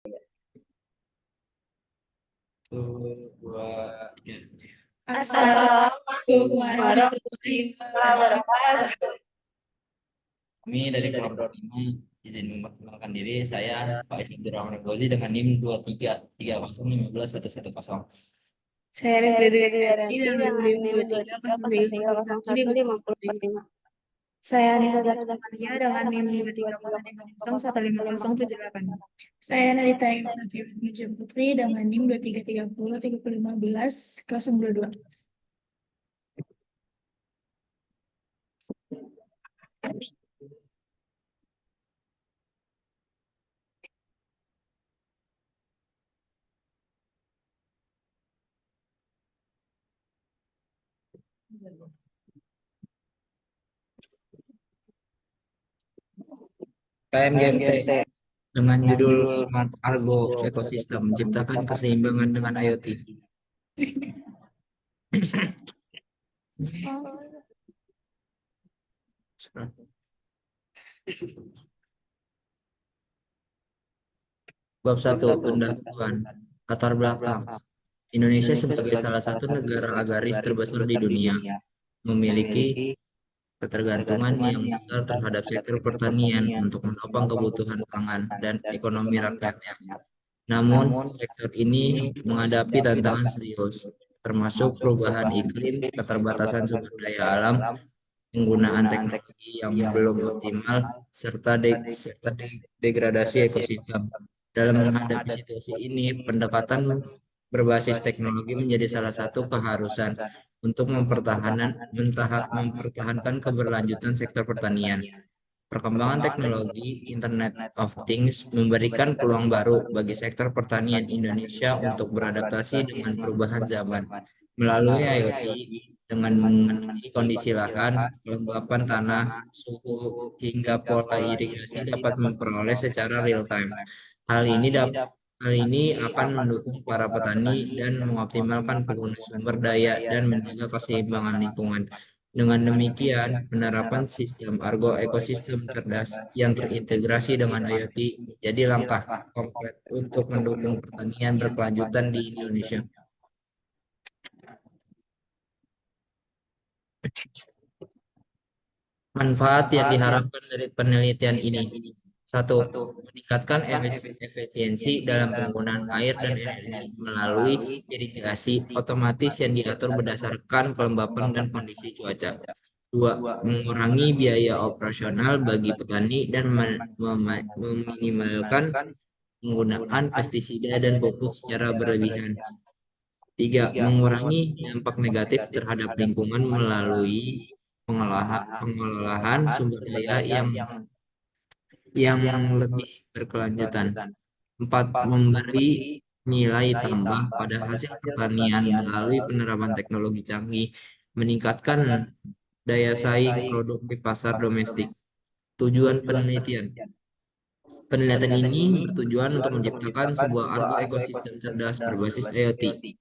Satu, dua, tiga. Assalamualaikum warahmatullahi wabarakatuh. Kami dari kelompok 5 izin memperkenalkan diri. Saya Pak Ismail Rahman Gozi dengan NIM 2330151110. Saya Rifda Dwi dengan NIM 23030150. Saya Anissa Zakimania dengan NIM 2303015078. Saya Nadita Ibrahim Putri dengan NIM 23303015 kelas 22. KMGMT dengan judul Smart Argo Ecosystem menciptakan keseimbangan dengan IoT. Bab 1, pendahuluan. Latar belakang. Indonesia sebagai salah satu negara agraris terbesar di dunia memiliki ketergantungan yang besar terhadap sektor pertanian untuk menopang kebutuhan pangan dan ekonomi rakyatnya. Namun, sektor ini menghadapi tantangan serius, termasuk perubahan iklim, keterbatasan sumber daya alam, penggunaan teknologi yang belum optimal, serta degradasi ekosistem. Dalam menghadapi situasi ini, pendekatan berbasis teknologi menjadi salah satu keharusan untuk mempertahankan keberlanjutan sektor pertanian. Perkembangan teknologi Internet of Things memberikan peluang baru bagi sektor pertanian Indonesia untuk beradaptasi dengan perubahan zaman. Melalui IoT, dengan mengenai kondisi lahan, kelembapan tanah, suhu, hingga pola irigasi dapat memperoleh secara real time. Hal ini dapat Hal ini akan mendukung para petani dan mengoptimalkan penggunaan sumber daya dan menjaga keseimbangan lingkungan. Dengan demikian, penerapan sistem Argo ekosistem cerdas yang terintegrasi dengan IoT jadi langkah konkret untuk mendukung pertanian berkelanjutan di Indonesia. Manfaat yang diharapkan dari penelitian ini. Satu, meningkatkan efisiensi dalam penggunaan air dan energi melalui irigasi otomatis yang diatur berdasarkan kelembapan dan kondisi cuaca. Dua, mengurangi biaya operasional bagi petani dan meminimalkan penggunaan pestisida dan pupuk secara berlebihan. Tiga, mengurangi dampak negatif terhadap lingkungan melalui pengelolaan sumber daya yang lebih berkelanjutan. Empat, memberi nilai tambah pada hasil pertanian melalui penerapan teknologi canggih, meningkatkan daya saing produk di pasar domestik. Tujuan penelitian. Penelitian ini bertujuan untuk menciptakan sebuah argo ekosistem cerdas berbasis IoT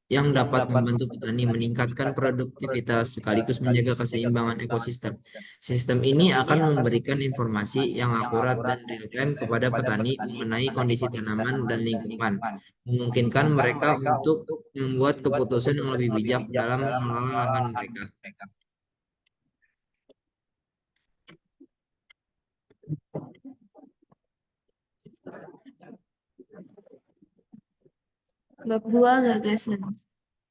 yang dapat membantu petani meningkatkan produktivitas sekaligus menjaga keseimbangan ekosistem. Sistem ini akan memberikan informasi yang akurat dan real-time kepada petani mengenai kondisi tanaman dan lingkungan, memungkinkan mereka untuk membuat keputusan yang lebih bijak dalam mengelola lahan mereka. Bab 2, gagasan.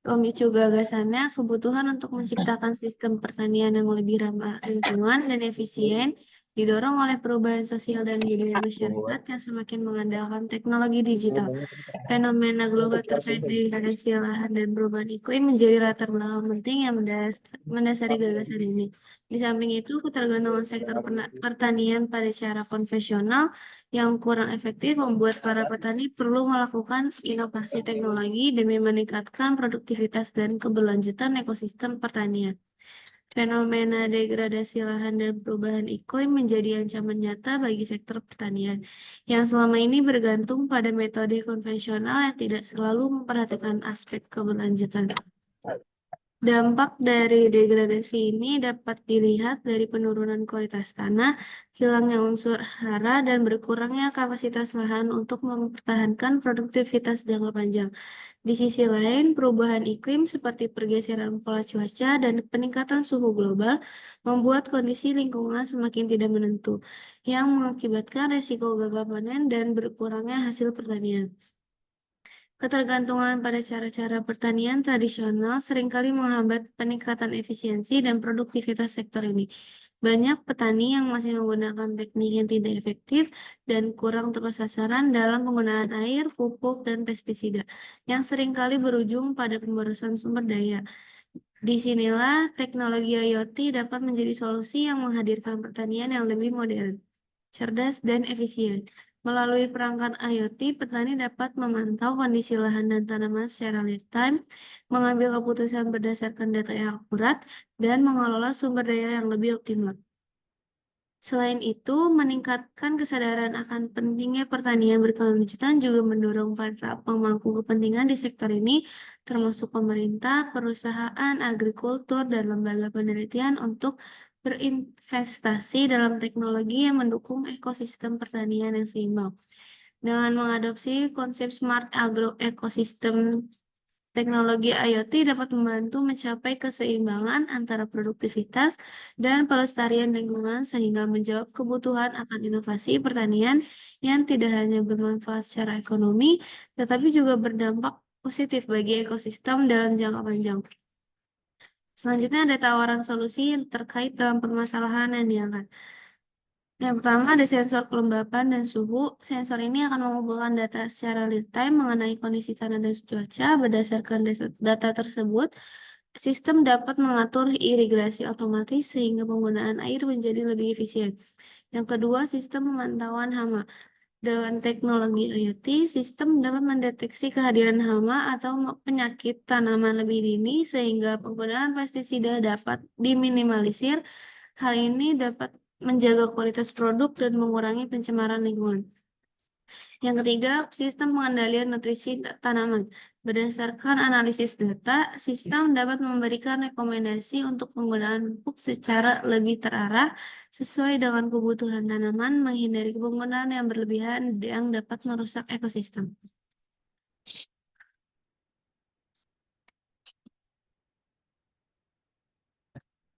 Pemicu gagasannya, kebutuhan untuk menciptakan sistem pertanian yang lebih ramah lingkungan dan efisien didorong oleh perubahan sosial dan budaya masyarakat yang semakin mengandalkan teknologi digital. Fenomena global terkait degradasi lahan dan perubahan iklim menjadi latar belakang penting yang mendasari gagasan ini. Di samping itu, ketergantungan sektor pertanian pada cara konvensional yang kurang efektif membuat para petani perlu melakukan inovasi teknologi demi meningkatkan produktivitas dan keberlanjutan ekosistem pertanian. Fenomena degradasi lahan dan perubahan iklim menjadi ancaman nyata bagi sektor pertanian yang selama ini bergantung pada metode konvensional yang tidak selalu memperhatikan aspek keberlanjutan. Dampak dari degradasi ini dapat dilihat dari penurunan kualitas tanah, hilangnya unsur hara, dan berkurangnya kapasitas lahan untuk mempertahankan produktivitas jangka panjang. Di sisi lain, perubahan iklim seperti pergeseran pola cuaca dan peningkatan suhu global membuat kondisi lingkungan semakin tidak menentu, yang mengakibatkan resiko gagal panen dan berkurangnya hasil pertanian. Ketergantungan pada cara-cara pertanian tradisional seringkali menghambat peningkatan efisiensi dan produktivitas sektor ini. Banyak petani yang masih menggunakan teknik yang tidak efektif dan kurang tepat sasaran dalam penggunaan air, pupuk, dan pestisida, yang seringkali berujung pada pemborosan sumber daya. Disinilah teknologi IoT dapat menjadi solusi yang menghadirkan pertanian yang lebih modern, cerdas, dan efisien. Melalui perangkat IoT, petani dapat memantau kondisi lahan dan tanaman secara real-time, mengambil keputusan berdasarkan data yang akurat, dan mengelola sumber daya yang lebih optimal. Selain itu, meningkatkan kesadaran akan pentingnya pertanian berkelanjutan juga mendorong para pemangku kepentingan di sektor ini, termasuk pemerintah, perusahaan, agrikultur, dan lembaga penelitian untuk berinvestasi dalam teknologi yang mendukung ekosistem pertanian yang seimbang. Dengan mengadopsi konsep smart agroecosystem, teknologi IoT dapat membantu mencapai keseimbangan antara produktivitas dan pelestarian lingkungan sehingga menjawab kebutuhan akan inovasi pertanian yang tidak hanya bermanfaat secara ekonomi, tetapi juga berdampak positif bagi ekosistem dalam jangka panjang. Selanjutnya ada tawaran solusi terkait dengan permasalahan yang diangkat. Yang pertama ada sensor kelembapan dan suhu. Sensor ini akan mengumpulkan data secara real-time mengenai kondisi tanah dan cuaca. Berdasarkan data tersebut, sistem dapat mengatur irigasi otomatis sehingga penggunaan air menjadi lebih efisien. Yang kedua, sistem pemantauan hama. Dengan teknologi IoT, sistem dapat mendeteksi kehadiran hama atau penyakit tanaman lebih dini sehingga penggunaan pestisida dapat diminimalisir. Hal ini dapat menjaga kualitas produk dan mengurangi pencemaran lingkungan. Yang ketiga, sistem pengendalian nutrisi tanaman. Berdasarkan analisis data, sistem dapat memberikan rekomendasi untuk penggunaan pupuk secara lebih terarah sesuai dengan kebutuhan tanaman, menghindari penggunaan yang berlebihan yang dapat merusak ekosistem.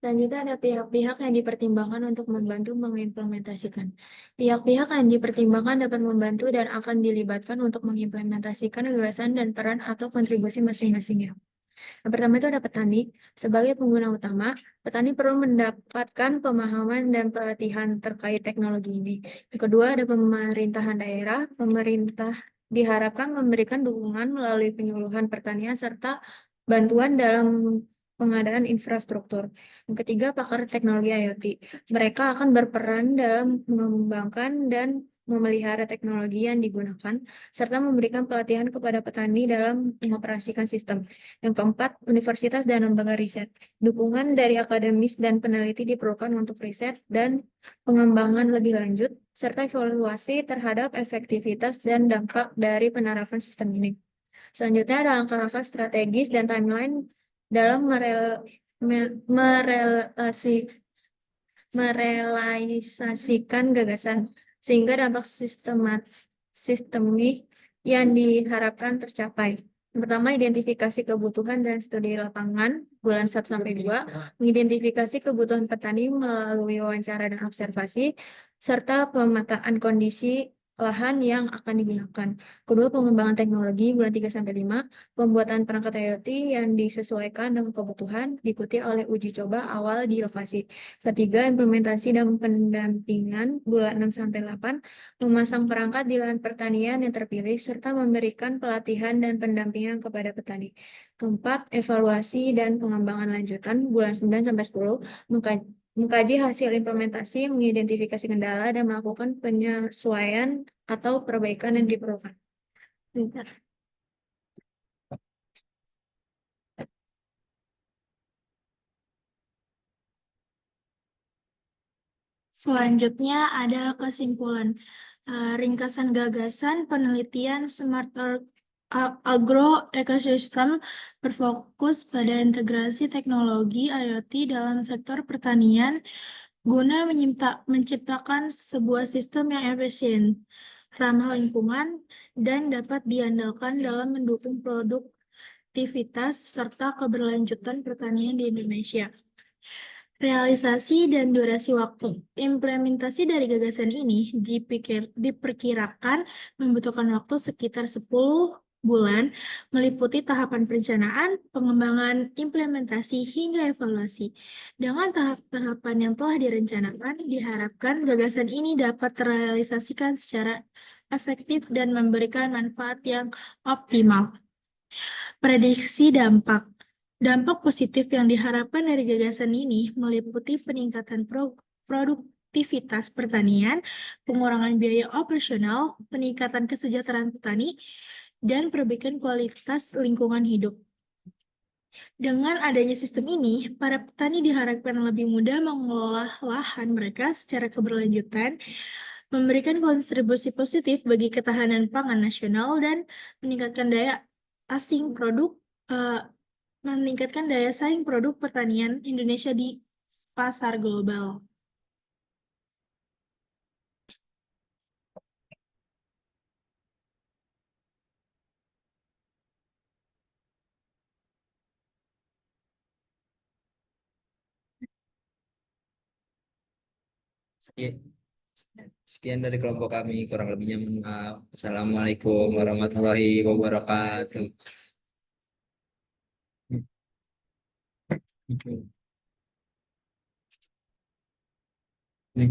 Selanjutnya ada pihak-pihak yang dipertimbangkan untuk membantu mengimplementasikan. Pihak-pihak yang dipertimbangkan dapat membantu dan akan dilibatkan untuk mengimplementasikan gagasan dan peran atau kontribusi masing-masingnya. Yang pertama itu ada petani. Sebagai pengguna utama, petani perlu mendapatkan pemahaman dan pelatihan terkait teknologi ini. Yang kedua ada pemerintahan daerah. Pemerintah diharapkan memberikan dukungan melalui penyuluhan pertanian serta bantuan dalam pengadaan infrastruktur. Yang ketiga, pakar teknologi IoT. Mereka akan berperan dalam mengembangkan dan memelihara teknologi yang digunakan, serta memberikan pelatihan kepada petani dalam mengoperasikan sistem. Yang keempat, universitas dan lembaga riset. Dukungan dari akademis dan peneliti diperlukan untuk riset dan pengembangan lebih lanjut, serta evaluasi terhadap efektivitas dan dampak dari penerapan sistem ini. Selanjutnya ada langkah-langkah strategis dan timeline dalam merealisasikan gagasan, sehingga dampak sistemik yang diharapkan tercapai. Yang pertama, identifikasi kebutuhan dan studi lapangan bulan 1-2, mengidentifikasi kebutuhan petani melalui wawancara dan observasi, serta pemetaan kondisi lahan yang akan digunakan. Kedua, pengembangan teknologi bulan 3-5, pembuatan perangkat IoT yang disesuaikan dengan kebutuhan, diikuti oleh uji coba awal di lokasi. Ketiga, implementasi dan pendampingan bulan 6-8, memasang perangkat di lahan pertanian yang terpilih, serta memberikan pelatihan dan pendampingan kepada petani. Keempat, evaluasi dan pengembangan lanjutan bulan 9-10, mengkaji hasil implementasi, mengidentifikasi kendala, dan melakukan penyesuaian atau perbaikan yang diperlukan. Bentar. Selanjutnya ada kesimpulan. Ringkasan gagasan penelitian Smart Earth agroekosistem berfokus pada integrasi teknologi IoT dalam sektor pertanian guna menciptakan sebuah sistem yang efisien, ramah lingkungan, dan dapat diandalkan dalam mendukung produktivitas serta keberlanjutan pertanian di Indonesia. Realisasi dan durasi waktu. Implementasi dari gagasan ini diperkirakan membutuhkan waktu sekitar 10 bulan, meliputi tahapan perencanaan, pengembangan implementasi, hingga evaluasi. Dengan tahap-tahapan yang telah direncanakan, diharapkan gagasan ini dapat terrealisasikan secara efektif dan memberikan manfaat yang optimal. Prediksi dampak. Dampak positif yang diharapkan dari gagasan ini meliputi peningkatan produktivitas pertanian, pengurangan biaya operasional, peningkatan kesejahteraan petani, dan perbaikan kualitas lingkungan hidup. Dengan adanya sistem ini, para petani diharapkan lebih mudah mengelola lahan mereka secara keberlanjutan, memberikan kontribusi positif bagi ketahanan pangan nasional, dan meningkatkan daya saing produk pertanian Indonesia di pasar global. Sekian, sekian dari kelompok kami, kurang lebihnya mohon maaf. Assalamualaikum warahmatullahi wabarakatuh. Nih.